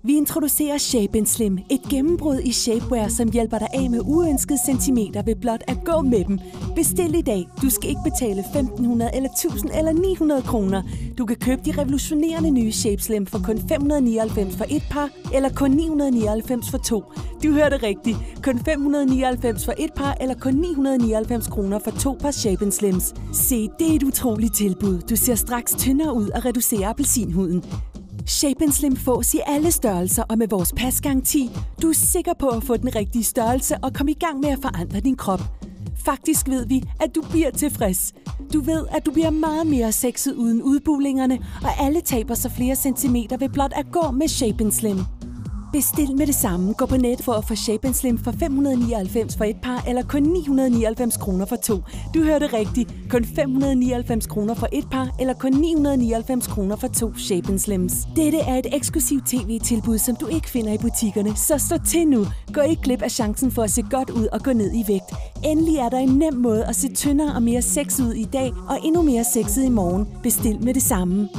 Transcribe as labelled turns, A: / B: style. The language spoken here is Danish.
A: Vi introducerer Shape & Slim, et gennembrud i shapewear, som hjælper dig af med uønskede centimeter ved blot at gå med dem. Bestil i dag. Du skal ikke betale 1.500 eller 1.000 eller 900 kroner. Du kan købe de revolutionerende nye Shape Slim for kun 599 for et par, eller kun 999 for to. Du hørte rigtigt. Kun 599 for et par, eller kun 999 kroner for to par Shape & Slims. Se, det er et utroligt tilbud. Du ser straks tyndere ud og reducerer appelsinhuden. Shape & Slim fås i alle størrelser, og med vores pasgaranti, du er sikker på at få den rigtige størrelse og komme i gang med at forandre din krop. Faktisk ved vi, at du bliver tilfreds. Du ved, at du bliver meget mere sexet uden udbulingerne, og alle taber sig flere centimeter ved blot at gå med Shape & Slim. Bestil med det samme. Gå på net for at få Shape & Slim for 599 for et par, eller kun 999 kroner for to. Du hørte rigtigt. Kun 599 kroner for et par, eller kun 999 kroner for to Shape & Slims. Dette er et eksklusivt tv-tilbud, som du ikke finder i butikkerne, så stå til nu. Gå ikke glip af chancen for at se godt ud og gå ned i vægt. Endelig er der en nem måde at se tyndere og mere sexet ud i dag, og endnu mere sexet i morgen. Bestil med det samme.